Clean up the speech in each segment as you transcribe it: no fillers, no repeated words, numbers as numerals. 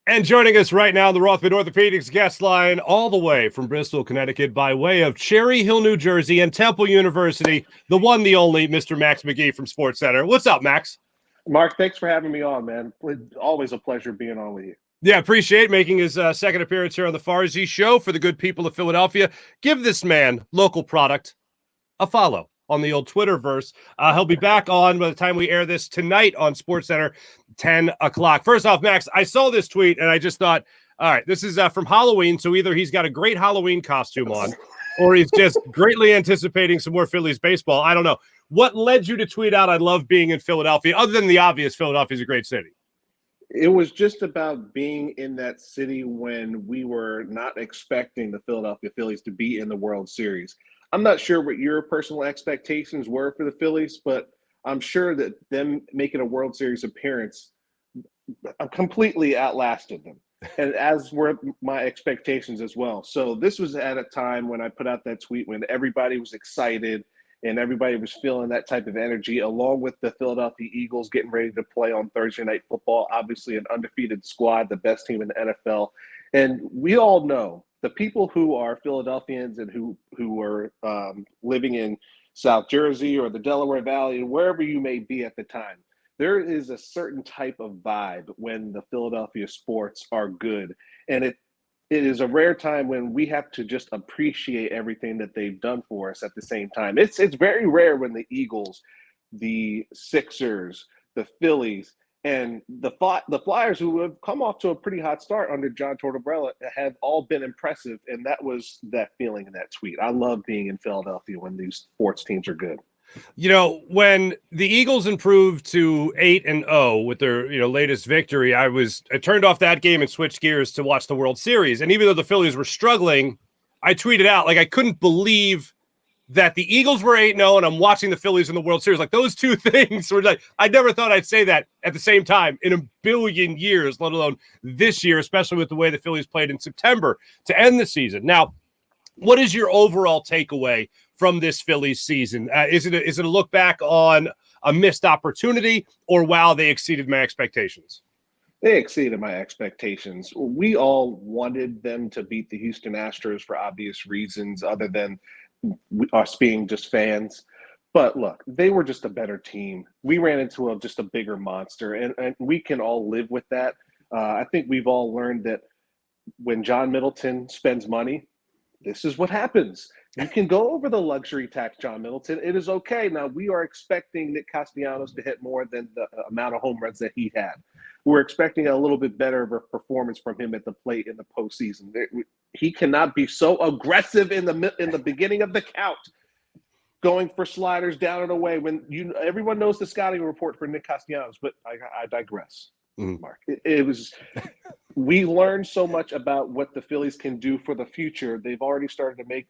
And joining us right now, the Rothman Orthopedics guest line, all the way from Bristol, Connecticut, by way of Cherry Hill, New Jersey, and Temple University, the one, the only, Mr. Max McGee from Sports Center. What's up, Max? Mark, thanks for having me on, man. Always a pleasure being on with you. Yeah, appreciate making his second appearance here on the Farzy Show for the good people of Philadelphia. Give this man, local product, a follow on the old Twitterverse. He'll be back on by the time we air this tonight on SportsCenter, 10 o'clock. First off, Max, I saw this tweet and I just thought, all right, this is from Halloween, so either he's got a great Halloween costume on or he's just greatly anticipating some more Phillies baseball. I don't know. What led you to tweet out, I love being in Philadelphia, other than the obvious, Philadelphia's a great city? It was just about being in that city when we were not expecting the Philadelphia Phillies to be in the World Series. I'm not sure what your personal expectations were for the Phillies, but I'm sure that them making a World Series appearance completely outlasted them, and as were my expectations as well. So this was at a time when I put out that tweet when everybody was excited and everybody was feeling that type of energy, along with the Philadelphia Eagles getting ready to play on Thursday Night Football, obviously an undefeated squad, the best team in the NFL. And we all know the people who are Philadelphians and who are living in South Jersey or the Delaware Valley, wherever you may be at the time, there is a certain type of vibe when the Philadelphia sports are good. And it is a rare time when we have to just appreciate everything that they've done for us at the same time. It's very rare when the Eagles, the Sixers, the Phillies, and the Flyers, who have come off to a pretty hot start under John Tortorella, have all been impressive. And that was that feeling in that tweet. I love being in Philadelphia when these sports teams are good. You know, when the Eagles improved to 8-0 with their, latest victory, I turned off that game and switched gears to watch the World Series. And even though the Phillies were struggling, I tweeted out, like, I couldn't believe that the Eagles were 8-0 and I'm watching the Phillies in the World Series. Like, those two things were like, I never thought I'd say that at the same time in a billion years, let alone this year, especially with the way the Phillies played in September to end the season. Now, what is your overall takeaway from this Phillies season? Is it a look back on a missed opportunity, or wow, they exceeded my expectations? They exceeded my expectations. We all wanted them to beat the Houston Astros for obvious reasons other than us being just fans. But look, they were just a better team. We ran into just a bigger monster, and we can all live with that. I think we've all learned that when John Middleton spends money, this is what happens. You can go over the luxury tax, John Middleton. It is okay. Now, we are expecting Nick Castellanos to hit more than the amount of home runs that he had. We're expecting a little bit better of a performance from him at the plate in the postseason. He cannot be so aggressive in the beginning of the count, going for sliders down and away when everyone knows the scouting report for Nick Castellanos, but I digress. Mark. We learned so much about what the Phillies can do for the future. They've already started to make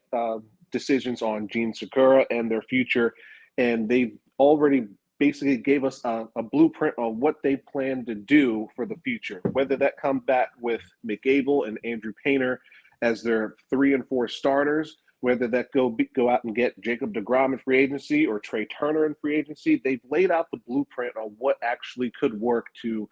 decisions on Gene Segura and their future, and they've already basically gave us a blueprint on what they plan to do for the future, whether that come back with McGable and Andrew Painter as their 3 and 4 starters, whether that go out and get Jacob deGrom in free agency or Trey Turner in free agency. They've laid out the blueprint on what actually could work to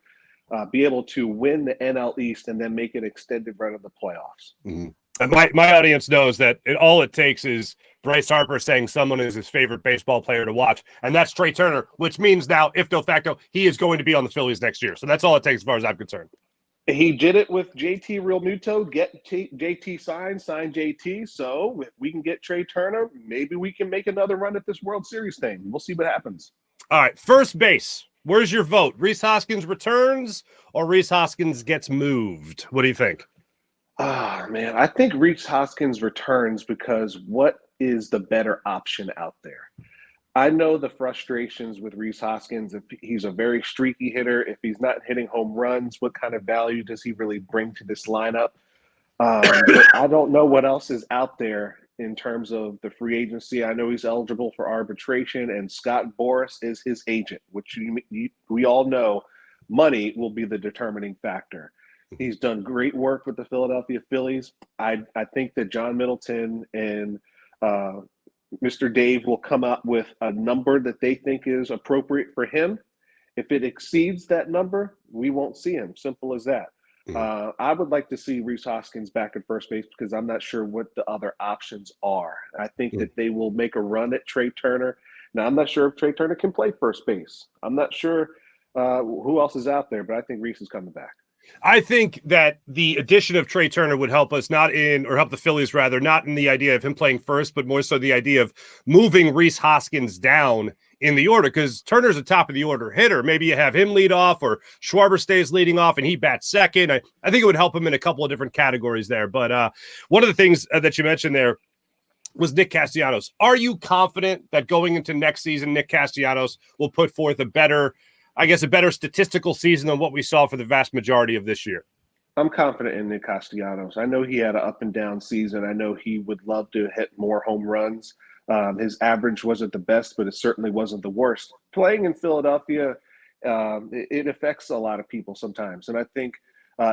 be able to win the NL East and then make an extended run of the playoffs. Mm-hmm. And my audience knows that all it takes is Bryce Harper saying someone is his favorite baseball player to watch, and that's Trey Turner, which means now, if de facto, he is going to be on the Phillies next year. So that's all it takes as far as I'm concerned. He did it with JT Realmuto, get JT sign JT. So if we can get Trey Turner, maybe we can make another run at this World Series thing. We'll see what happens. All right, first base. Where's your vote? Rhys Hoskins returns or Rhys Hoskins gets moved? What do you think? Man, I think Rhys Hoskins returns because what is the better option out there? I know the frustrations with Rhys Hoskins. If he's a very streaky hitter, if he's not hitting home runs, what kind of value does he really bring to this lineup? But I don't know what else is out there in terms of the free agency. I know he's eligible for arbitration, and Scott Boras is his agent, which we all know money will be the determining factor. He's done great work with the Philadelphia Phillies. I think that John Middleton and Mr. Dave will come up with a number that they think is appropriate for him. If it exceeds that number, we won't see him. Simple as that. I would like to see Rhys Hoskins back at first base because I'm not sure what the other options are. I think that they will make a run at Trey Turner. Now, I'm not sure if Trey Turner can play first base. I'm not sure who else is out there, but I think Rhys is coming back. I think that the addition of Trey Turner would help us help the Phillies rather, not in the idea of him playing first, but more so the idea of moving Rhys Hoskins down in the order, because Turner's a top of the order hitter. Maybe you have him lead off or Schwarber stays leading off and he bats second. I think it would help him in a couple of different categories there. But one of the things that you mentioned there was Nick Castellanos. Are you confident that going into next season, Nick Castellanos will put forth a better statistical season than what we saw for the vast majority of this year? I'm confident in Nick Castellanos. I know he had an up and down season. I know he would love to hit more home runs. His average wasn't the best, but it certainly wasn't the worst. Playing in Philadelphia, it affects a lot of people sometimes. And I think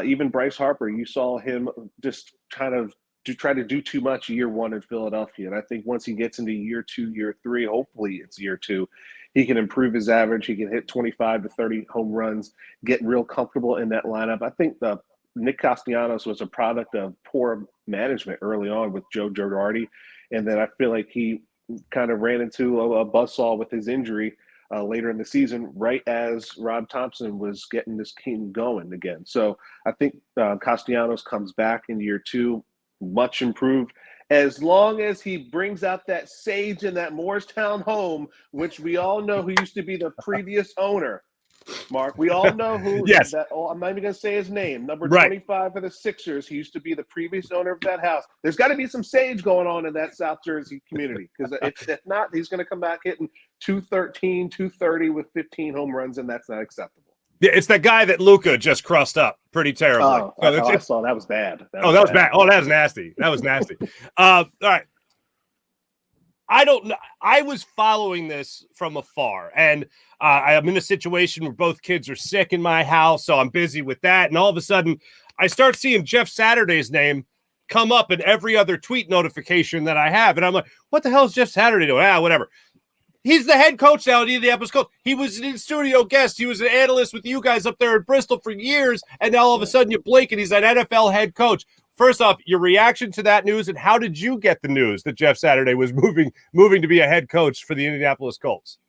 even Bryce Harper, you saw him just kind of try to do too much year one in Philadelphia. And I think once he gets into year 2, year 3, hopefully it's year 2, he can improve his average. He can hit 25 to 30 home runs, get real comfortable in that lineup. I think Nick Castellanos was a product of poor management early on with Joe Girardi. And then I feel like he kind of ran into a buzzsaw with his injury later in the season, right as Rob Thompson was getting this team going again. So I think Castellanos comes back in year 2, much improved, as long as he brings out that sage in that Moorestown home, which we all know who used to be the previous owner. Mark, we all know who. Yes. I'm not even going to say his name. Number 25 for the Sixers. He used to be the previous owner of that house. There's got to be some sage going on in that South Jersey community, because if not, he's going to come back hitting 213, 230 with 15 home runs, and that's not acceptable. Yeah, it's that guy that Luka just crossed up pretty terribly. I saw that was bad. That was bad. Oh, that was nasty. That was nasty. All right. I don't know. I was following this from afar, and I'm in a situation where both kids are sick in my house, so I'm busy with that. And all of a sudden, I start seeing Jeff Saturday's name come up in every other tweet notification that I have. And I'm like, what the hell is Jeff Saturday doing? Whatever. He's the head coach now at the Indianapolis Colts. He was an in-studio guest. He was an analyst with you guys up there in Bristol for years, and now all of a sudden you blink and he's an NFL head coach. First off, your reaction to that news, and how did you get the news that Jeff Saturday was moving to be a head coach for the Indianapolis Colts?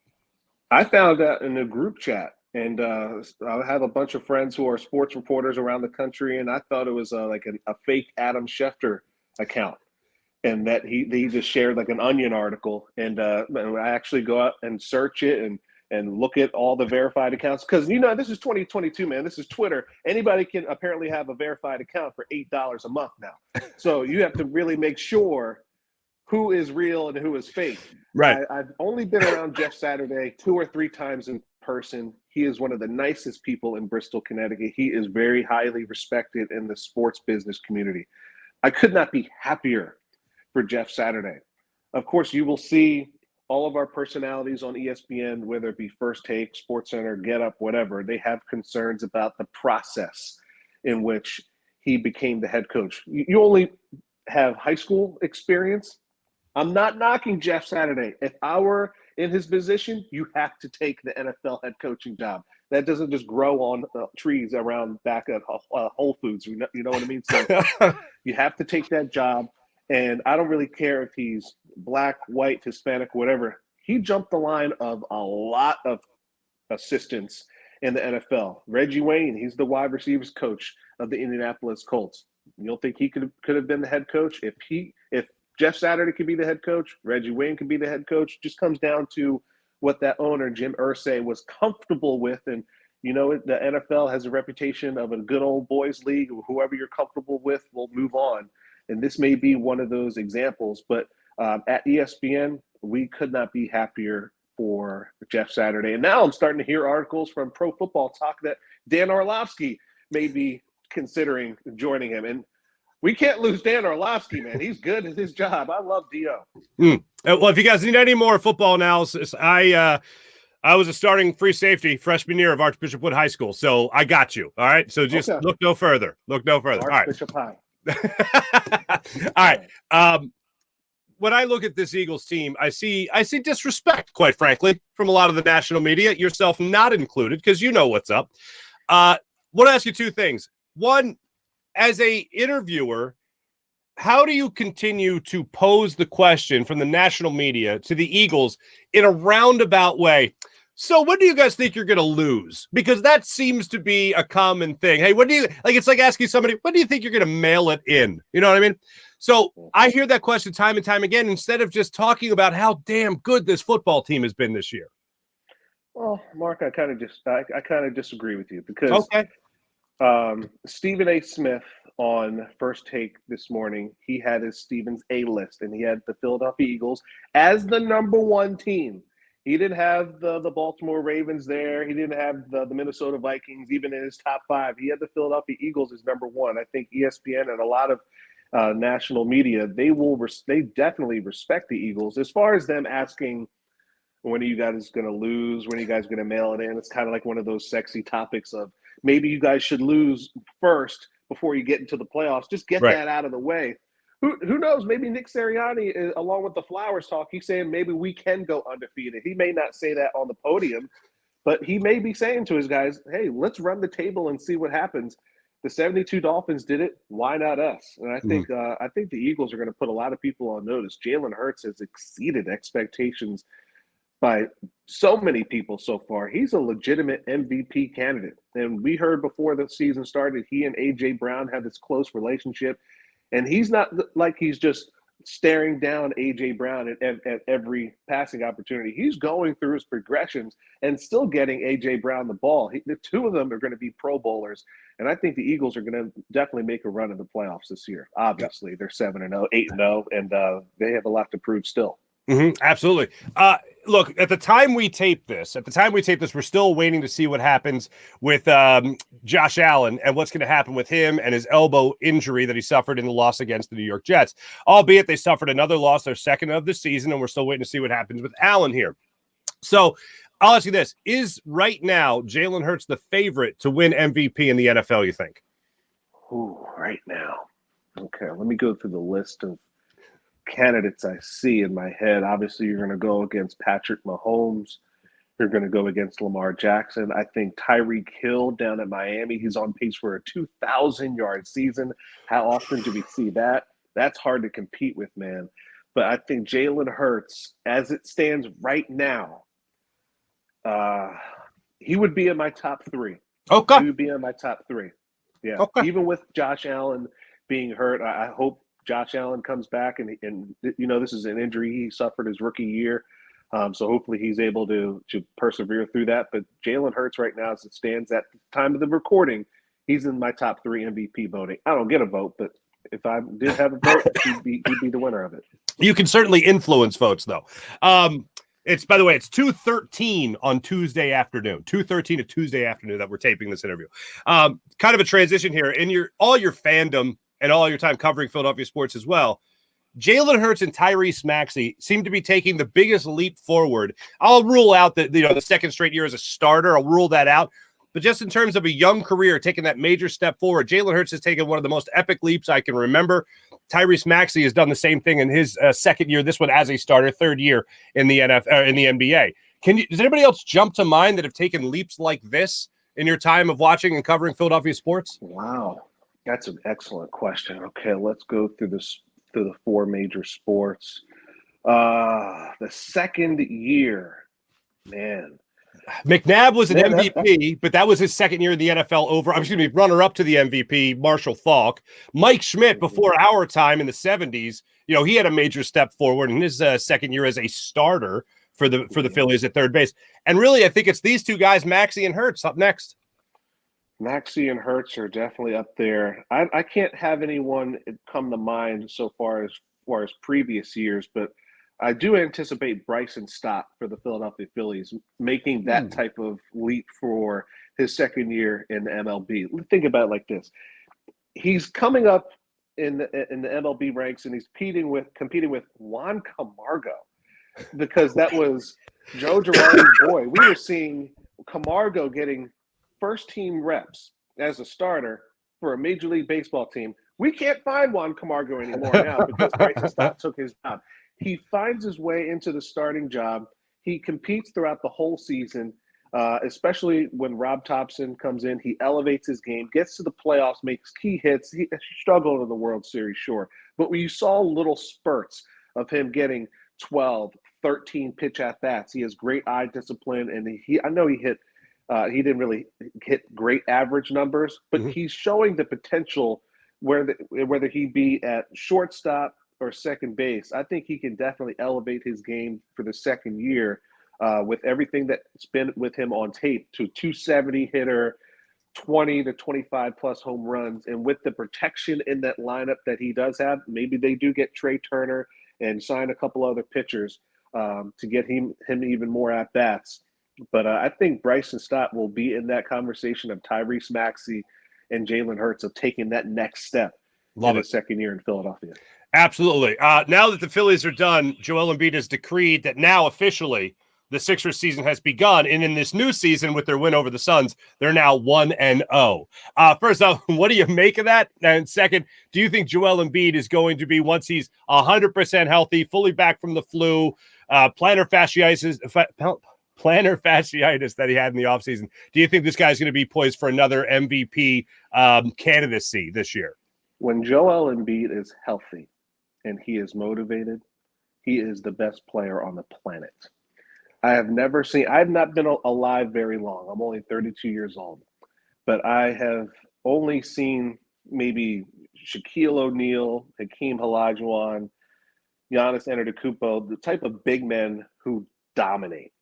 I found that in a group chat, and I have a bunch of friends who are sports reporters around the country, and I thought it was like a fake Adam Schefter account, and that they just shared like an Onion article, and I actually go out and search it and look at all the verified accounts, because this is 2022, man. This is Twitter. Anybody can apparently have a verified account for $8 a month now. So you have to really make sure who is real and who is fake. Right. I've only been around Jeff Saturday 2 or 3 times in person. He is one of the nicest people in Bristol, Connecticut. He is very highly respected in the sports business community. I could not be happier for Jeff Saturday. Of course, you will see all of our personalities on ESPN, whether it be First Take, SportsCenter, Get Up, whatever. They have concerns about the process in which he became the head coach. You only have high school experience. I'm not knocking Jeff Saturday. If I were in his position, you have to take the NFL head coaching job. That doesn't just grow on trees around back at Whole Foods. You know what I mean? So you have to take that job. And I don't really care if he's black, white, Hispanic, whatever. He jumped the line of a lot of assistants in the NFL. Reggie Wayne, he's the wide receivers coach of the Indianapolis Colts. You don't think he could have been the head coach? If Jeff Saturday could be the head coach, Reggie Wayne could be the head coach. Just comes down to what that owner, Jim Irsay, was comfortable with. And, the NFL has a reputation of a good old boys league. Whoever you're comfortable with will move on. And this may be one of those examples. But at ESPN, we could not be happier for Jeff Saturday. And now I'm starting to hear articles from Pro Football Talk that Dan Orlovsky may be considering joining him. And we can't lose Dan Orlovsky, man. He's good at his job. I love D.O. Well, if you guys need any more football analysis, I was a starting free safety freshman year of Archbishop Wood High School, so I got you. All right, so just look no further. Look no further. Archbishop High. All right. When I look at this Eagles team, I see disrespect, quite frankly, from a lot of the national media, yourself not included, because you know what's up. Want to ask you 2 things. One, as a interviewer, how do you continue to pose the question from the national media to the Eagles in a roundabout way? So when do you guys think you're going to lose? Because that seems to be a common thing. Hey, when do you like? It's like asking somebody, when do you think you're going to mail it in? You know what I mean? So I hear that question time and time again, instead of just talking about how damn good this football team has been this year. Well, Mark, I kind of disagree with you because Stephen A. Smith on First Take this morning, he had his Stephen's A list, and he had the Philadelphia Eagles as the number one team. He didn't have the Baltimore Ravens there. He didn't have the Minnesota Vikings even in his top five. He had the Philadelphia Eagles as number one. I think ESPN and a lot of national media, they definitely respect the Eagles. As far as them asking, when are you guys going to lose? When are you guys going to mail it in? It's kind of like one of those sexy topics of maybe you guys should lose first before you get into the playoffs. Just get that out of the way. Who knows? Maybe Nick Sirianni, along with the Flowers talk, he's saying maybe we can go undefeated. He may not say that on the podium, but he may be saying to his guys, hey, let's run the table and see what happens. The 72 Dolphins did it. Why not us? And I think the Eagles are going to put a lot of people on notice. Jalen Hurts has exceeded expectations by so many people so far. He's a legitimate MVP candidate. And we heard before the season started, he and A.J. Brown have this close relationship. And he's not like he's just staring down A.J. Brown at every passing opportunity. He's going through his progressions and still getting A.J. Brown the ball. The two of them are going to be Pro Bowlers. And I think the Eagles are going to definitely make a run in the playoffs this year. Obviously, they're 7-0, 8-0, and they have a lot to prove still. Absolutely. Look, at the time we tape this, we're still waiting to see what happens with Josh Allen and what's going to happen with him and his elbow injury that he suffered in the loss against the New York Jets. Albeit they suffered another loss, their second of the season, and we're still waiting to see what happens with Allen here. So I'll ask you this. Is right now Jalen Hurts the favorite to win MVP in the NFL, you think? Ooh, right now. Okay, let me go through the list of candidates I see in my head. Obviously, you're going to go against Patrick Mahomes. You're going to go against Lamar Jackson. I think Tyreek Hill down at Miami, he's on pace for a 2,000-yard season. How often do we see that? That's hard to compete with, man. But I think Jalen Hurts, as it stands right now, he would be in my top three. Okay. He would be in my top three. Yeah. Okay. Even with Josh Allen being hurt, I hope Josh Allen comes back, and this is an injury he suffered his rookie year. So hopefully he's able to persevere through that. But Jalen Hurts right now, as it stands at the time of the recording, he's in my top three MVP voting. I don't get a vote, but if I did have a vote, he'd be the winner of it. You can certainly influence votes, though. It's, by the way, it's 2:13 on Tuesday afternoon. 2:13 to Tuesday afternoon that we're taping this interview. Kind of a transition here. In all your fandom and all your time covering Philadelphia sports as well, Jalen Hurts and Tyrese Maxey seem to be taking the biggest leap forward. I'll rule out the second straight year as a starter. I'll rule that out. But just in terms of a young career, taking that major step forward, Jalen Hurts has taken one of the most epic leaps I can remember. Tyrese Maxey has done the same thing in his second year, this one as a starter, third year in the NFL, in the NBA. Does anybody else jump to mind that have taken leaps like this in your time of watching and covering Philadelphia sports? Wow, that's an excellent question. Okay, let's go through the four major sports. The second year, man. McNabb was an MVP, but that was his second year in the NFL runner-up to the MVP, Marshall Faulk. Mike Schmidt, before our time in the 70s, he had a major step forward in his second year as a starter for the Phillies at third base. And really, I think it's these two guys, Maxey and Hurts, up next. Maxey and Hurts are definitely up there. I can't have anyone come to mind so far as previous years, but I do anticipate Bryson Stott for the Philadelphia Phillies making that type of leap for his second year in the MLB. Think about it like this. He's coming up in the MLB ranks, and he's competing with Juan Camargo, because that was Joe Girardi's boy. We were seeing Camargo getting first-team reps as a starter for a Major League Baseball team. We can't find Juan Camargo anymore now because Bryson Stott took his job. He finds his way into the starting job. He competes throughout the whole season. especially when Rob Thompson comes in. He elevates his game, gets to the playoffs, makes key hits. He struggled in the World Series, sure. But when you saw little spurts of him getting 12, 13 pitch at-bats, he has great eye discipline. And I know he didn't really hit great average numbers, but he's showing the potential whether he be at shortstop or second base. I think he can definitely elevate his game for the second year with everything that's been with him on tape to 270 hitter, 20 to 25 plus home runs. And with the protection in that lineup that he does have, maybe they do get Trey Turner and sign a couple other pitchers to get him even more at-bats. But I think Bryson Stott will be in that conversation of Tyrese Maxey and Jalen Hurts of taking that next step in his second year in Philadelphia. Absolutely. Now that the Phillies are done, Joel Embiid has decreed that now officially the Sixers season has begun. And in this new season with their win over the Suns, they're now 1-0. First off, what do you make of that? And second, do you think Joel Embiid is going to be, once he's 100% healthy, fully back from the flu, plantar fasciitis that he had in the offseason, do you think this guy's going to be poised for another MVP candidacy this year? When Joel Embiid is healthy and he is motivated, he is the best player on the planet. I've not been alive very long. I'm only 32 years old, but I have only seen maybe Shaquille O'Neal, Hakeem Olajuwon, Giannis Antetokounmpo, the type of big men who dominate.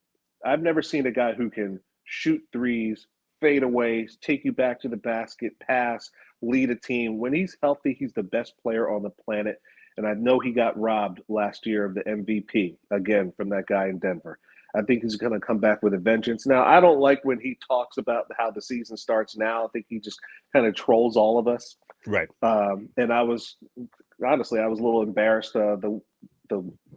I've never seen a guy who can shoot threes, fade away, take you back to the basket, pass, lead a team. When he's healthy, he's the best player on the planet. And I know he got robbed last year of the MVP, again, from that guy in Denver. I think he's going to come back with a vengeance. Now, I don't like when he talks about how the season starts now. I think he just kind of trolls all of us. Right. And I was a little embarrassed the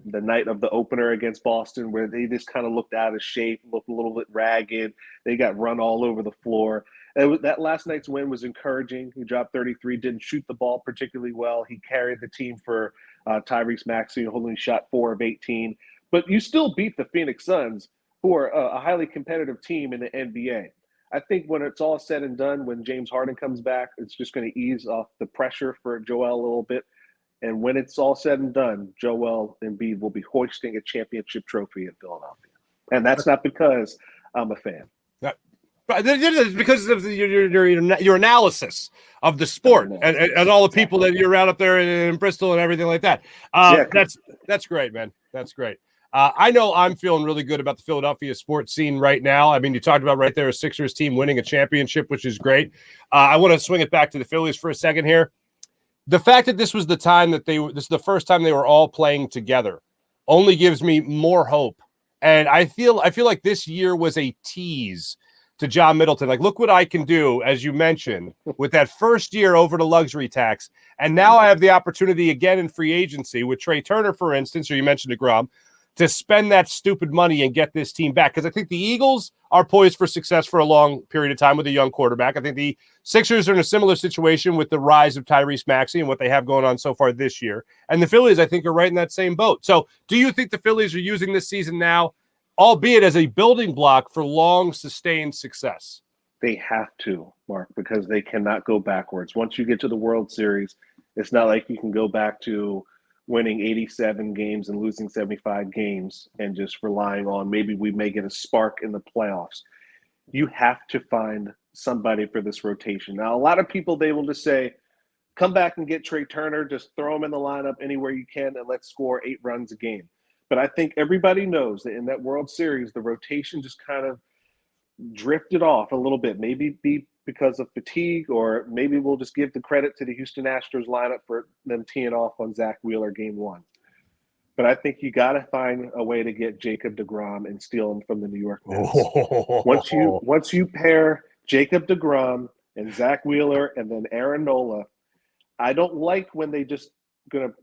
night of the opener against Boston, where they just kind of looked out of shape, looked a little bit ragged. They got run all over the floor. That last night's win was encouraging. He dropped 33, didn't shoot the ball particularly well. He carried the team for Tyrese Maxey, who only shot 4 of 18. But you still beat the Phoenix Suns, who are a highly competitive team in the NBA. I think when it's all said and done, when James Harden comes back, it's just going to ease off the pressure for Joel a little bit. And when it's all said and done, Joel Embiid will be hoisting a championship trophy in Philadelphia. And that's not because I'm a fan. Because of your analysis of the sport and all the people that you're around up there in Bristol and everything like that. That's great, man. That's great. I know I'm feeling really good about the Philadelphia sports scene right now. I mean, you talked about right there a Sixers team winning a championship, which is great. I want to swing it back to the Phillies for a second here. The fact that this was the time that this is the first time they were all playing together only gives me more hope. And I feel like this year was a tease to John Middleton. Like, look what I can do, as you mentioned, with that first year over the luxury tax. And now I have the opportunity again in free agency with Trey Turner, for instance, or you mentioned DeGrom, to spend that stupid money and get this team back. Because I think the Eagles are poised for success for a long period of time with a young quarterback. I think the Sixers are in a similar situation with the rise of Tyrese Maxey and what they have going on so far this year. And the Phillies, I think, are right in that same boat. So do you think the Phillies are using this season now, albeit as a building block for long, sustained success? They have to, Mark, because they cannot go backwards. Once you get to the World Series, it's not like you can go back to winning 87 games and losing 75 games and just relying on maybe we may get a spark in the playoffs. You have to find somebody for this rotation. Now, a lot of people, they will just say, come back and get Trey Turner, just throw him in the lineup anywhere you can and let's score 8 runs a game. But I think everybody knows that in that World Series, the rotation just kind of drifted off a little bit, maybe because of fatigue, or maybe we'll just give the credit to the Houston Astros lineup for them teeing off on Zach Wheeler game 1. But I think you got to find a way to get Jacob DeGrom and steal him from the New York Mets. Once you pair Jacob DeGrom and Zach Wheeler and then Aaron Nola, I don't like when they just going to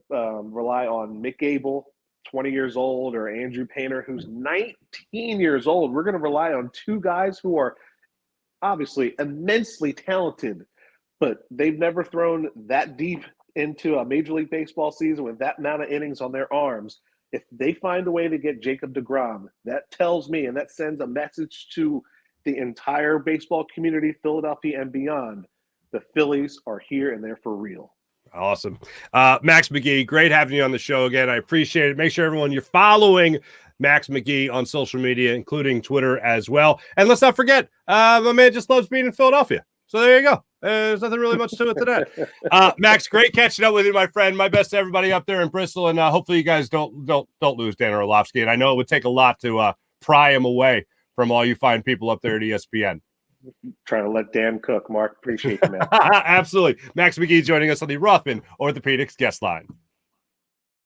rely on Mick Abel, 20 years old, or Andrew Painter, who's 19 years old. We're going to rely on 2 guys who are obviously immensely talented, but they've never thrown that deep into a Major League Baseball season with that amount of innings on their arms. If they find a way to get Jacob DeGrom, that tells me, and that sends a message to the entire baseball community, Philadelphia and beyond, the Phillies are here and they're for real. Awesome. Max McGee, great having you on the show again. I appreciate it. Make sure everyone you're following Max McGee on social media, including Twitter as well. And let's not forget, my man just loves being in Philadelphia. So there you go. There's nothing really much to it today. Max, great catching up with you, my friend. My best to everybody up there in Bristol, and hopefully you guys don't lose Dan Orlovsky. And I know it would take a lot to pry him away from all you fine people up there at ESPN. Trying to let Dan cook, Mark. Appreciate you, man. Absolutely. Max McGee joining us on the Rothman Orthopedics guest line.